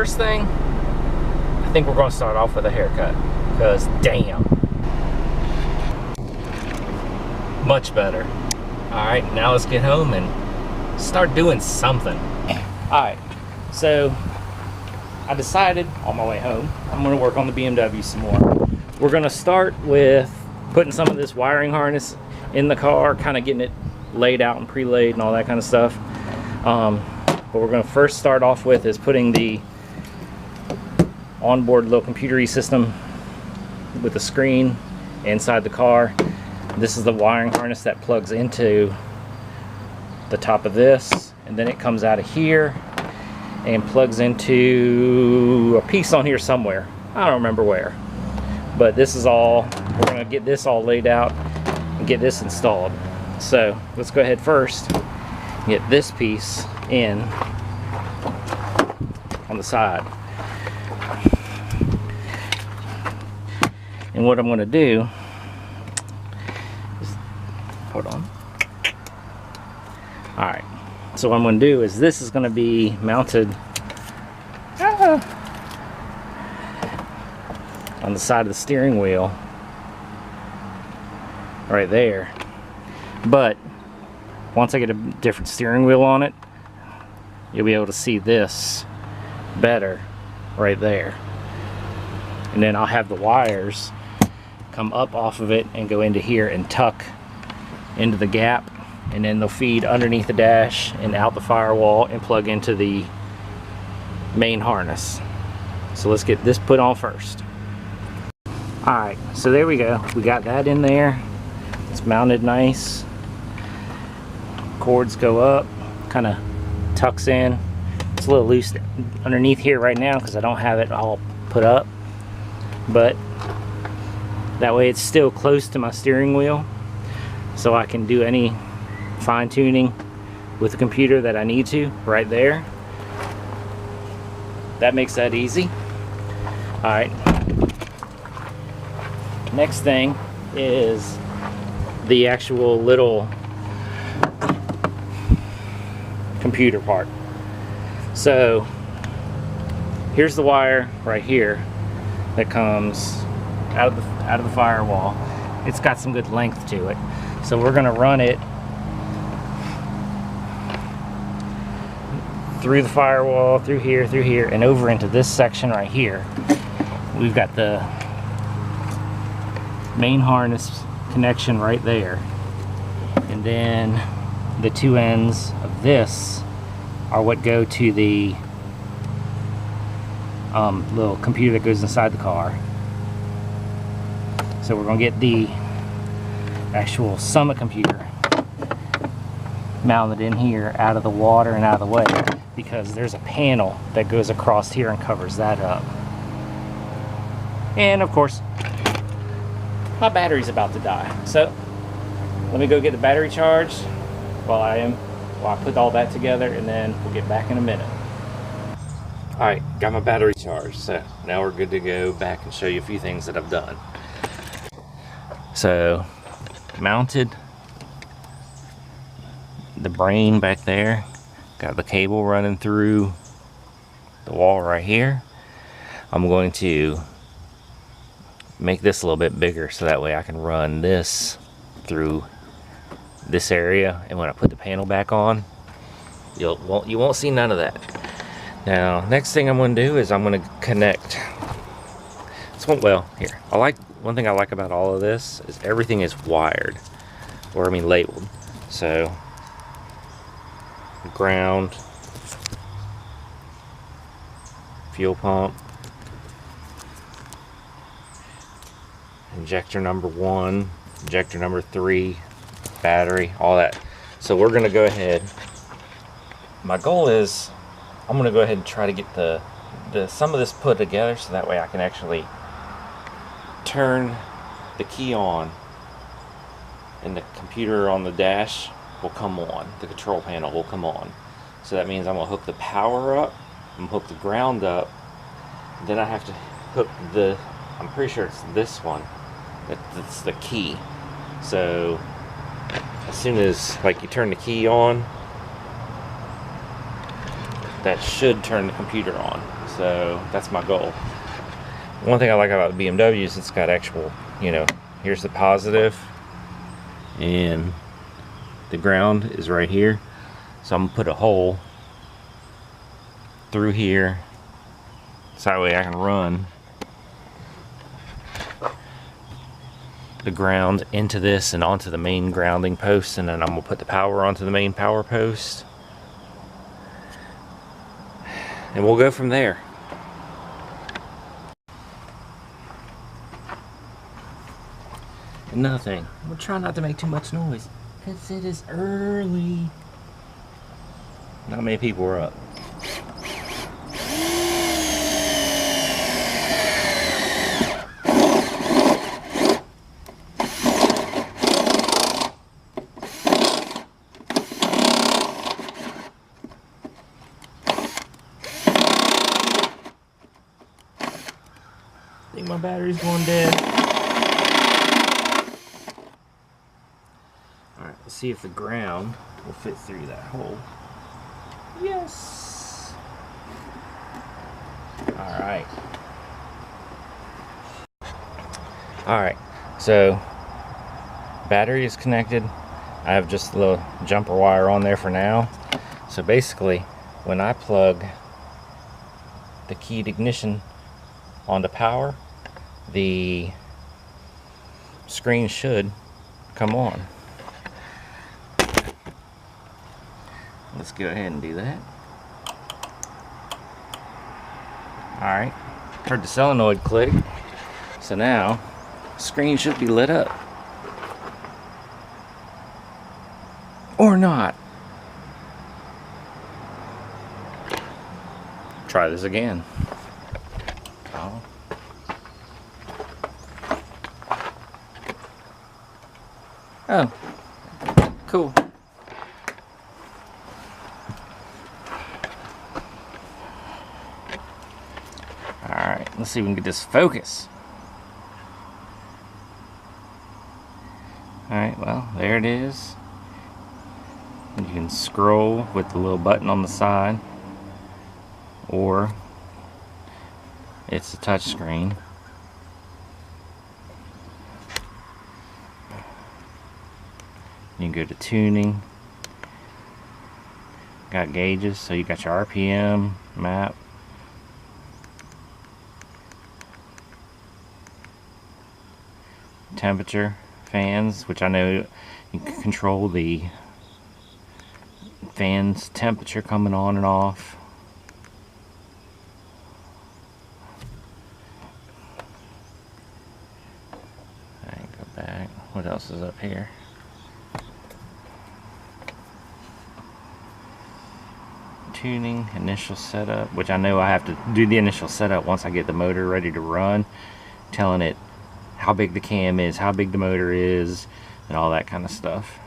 first thing, I think we're going to start off with a haircut, because damn. Much better. Alright, now let's get home and start doing something. Alright, so I decided on my way home, I'm going to work on the BMW some more. We're going to start with putting some of this wiring harness in the car, kind of getting it laid out and pre-laid and all that kind of stuff. What we're going to first start off with is putting the onboard little computer system with the screen inside the car. This is the wiring harness that plugs into the top of this, and then it comes out of here and plugs into a piece on here somewhere. I don't remember where, but this is all, we're going to get this all laid out and get this installed. So let's go ahead first, get this piece in on the side. And what I'm going to do is, hold on. Alright, so what I'm going to do is this is going to be mounted on the side of the steering wheel right there. But once I get a different steering wheel on it, you'll be able to see this better right there. And then I'll have the wires come up off of it and go into here and tuck into the gap, and then they'll feed underneath the dash and out the firewall and plug into the main harness. So let's get this put on first. Alright, so there we go. We got that in there. It's mounted nice. Cords go up, kind of tucks in. It's a little loose underneath here right now because I don't have it all put up, but that way it's still close to my steering wheel, so I can do any fine-tuning with the computer that I need to right there. That makes that easy. Alright, next thing is the actual little computer part. So here's the wire right here that comes out of the firewall. It's got some good length to it, so we're going to run it through the firewall, through here, and over into this section right here. We've got the main harness connection right there, and then the two ends of this are what go to the little computer that goes inside the car. So we're going to get the actual Summit computer mounted in here out of the water and out of the way, because there's a panel that goes across here and covers that up. And of course, my battery's about to die, so let me go get the battery charged while I put all that together, and then we'll get back in a minute. Alright, got my battery charged, so now we're good to go back and show you a few things that I've done. So, mounted the brain back there, got the cable running through the wall right here. I'm going to make this a little bit bigger so that way I can run this through this area, and when I put the panel back on, you won't see none of that. Now, next thing I'm going to do is I'm going to connect. Well, here, one thing I like about all of this is everything is wired, or I mean labeled. So, ground, fuel pump, injector number 1, injector number 3, battery, all that. So we're going to go ahead. My goal is I'm going to go ahead and try to get some of this put together so that way I can actually turn the key on and the computer on the dash will come on, the control panel will come on. So that means I'm going to hook the power up, I'm going to hook the ground up, then I have to hook I'm pretty sure it's this one, that's the key. So as soon as you turn the key on, that should turn the computer on. So that's my goal. One thing I like about the BMW is it's got actual, you know, here's the positive and the ground is right here. So I'm gonna put a hole through here so that way I can run the ground into this and onto the main grounding post, and then I'm gonna put the power onto the main power post, and we'll go from there. Another thing, we'll try not to make too much noise because it is early. Not many people are up. I think my battery's going dead. Alright, let's see if the ground will fit through that hole. Yes! Alright. Alright, so battery is connected. I have just a little jumper wire on there for now. So basically, when I plug the keyed ignition onto power, the screen should come on. Let's go ahead and do that. Alright, heard the solenoid click, so now screen should be lit up. Or not. Try this again. Oh. Oh, cool. Alright, let's see if we can get this focus. Alright, well, there it is. You can scroll with the little button on the side, or it's a touch screen. You can go to tuning. Got gauges, so you got your RPM, map. Temperature, fans, which I know you can control the fan's temperature coming on and off. Alright, go back. What else is up here? Tuning, initial setup, which I know I have to do the initial setup once I get the motor ready to run, telling it how big the cam is, how big the motor is, and all that kind of stuff.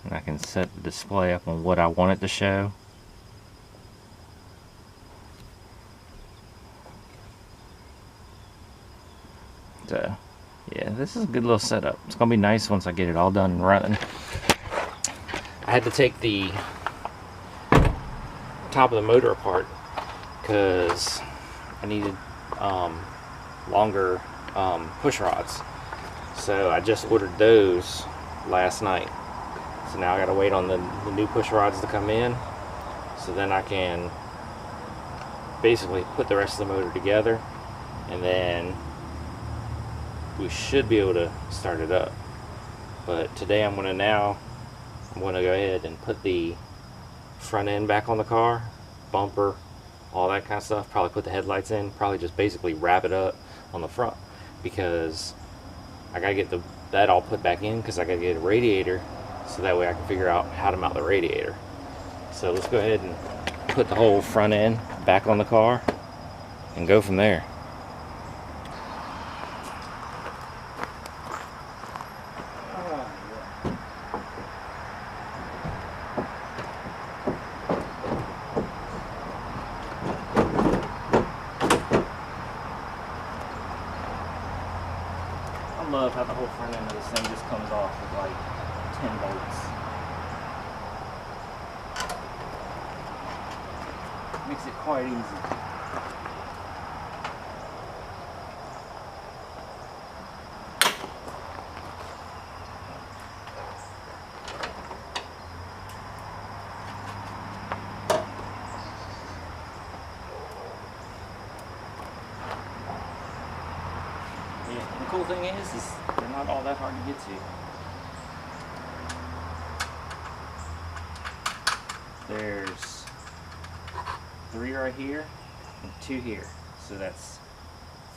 And I can set the display up on what I want it to show. So yeah, this is a good little setup. It's gonna be nice once I get it all done and running. I had to take the top of the motor apart because I needed longer push rods. So I just ordered those last night. So now I gotta wait on the new push rods to come in, so then I can basically put the rest of the motor together, and then we should be able to start it up. But today I'm gonna go ahead and put the front end back on the car, bumper, all that kind of stuff. Probably put the headlights in, probably just basically wrap it up on the front, because I gotta get that all put back in, because I gotta get a radiator, so that way I can figure out how to mount the radiator. So let's go ahead and put the whole front end back on the car and go from there. I love how the whole front end of this thing just comes off with like 10 bolts. Makes it quite easy. The cool thing is they're not all that hard to get to. There's 3 right here and 2 here. So that's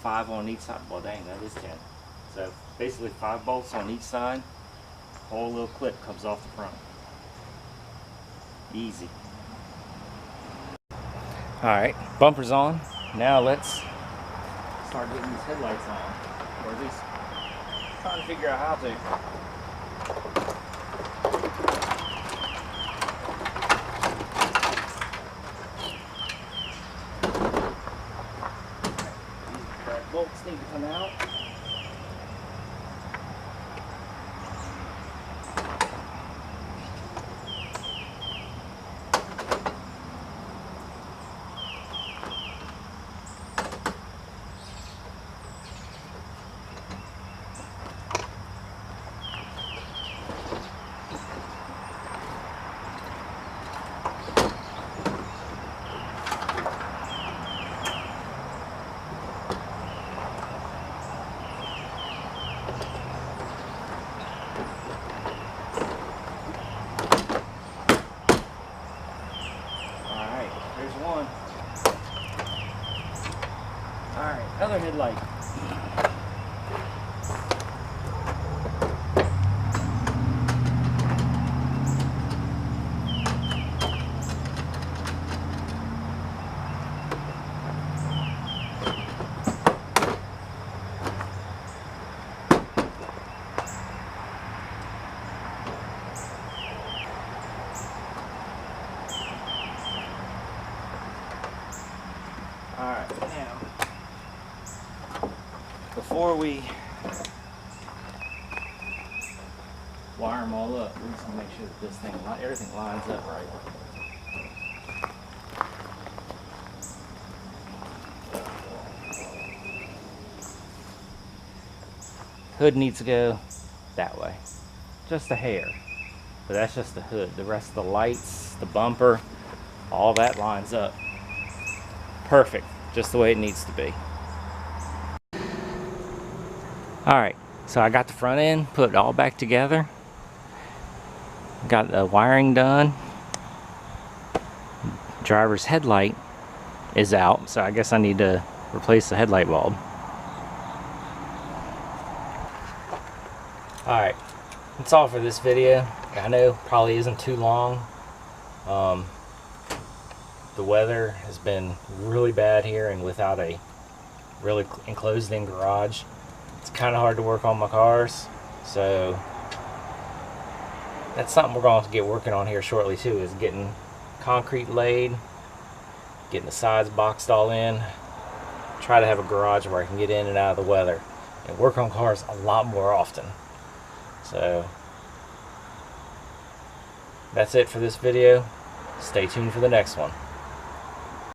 5 on each side. Well, dang, that is 10. So basically 5 bolts on each side. Whole little clip comes off the front. Easy. Alright, bumper's on. Now let's start getting these headlights on. Or at least trying to figure out how to. These bolts need to come out. Other headlight. All right, now before we wire them all up, we're just gonna make sure that this thing, everything lines up right. Hood needs to go that way, just a hair, but that's just the hood. The rest of the lights, the bumper, all that lines up perfect, just the way it needs to be. Alright, so I got the front end, put it all back together. Got the wiring done. Driver's headlight is out, so I guess I need to replace the headlight bulb. Alright, that's all for this video. I know probably isn't too long. The weather has been really bad here, and without a really enclosed-in garage, it's kind of hard to work on my cars. So that's something we're going to get working on here shortly too, is getting concrete laid, getting the sides boxed all in, try to have a garage where I can get in and out of the weather and work on cars a lot more often. So that's it for this video. Stay tuned for the next one.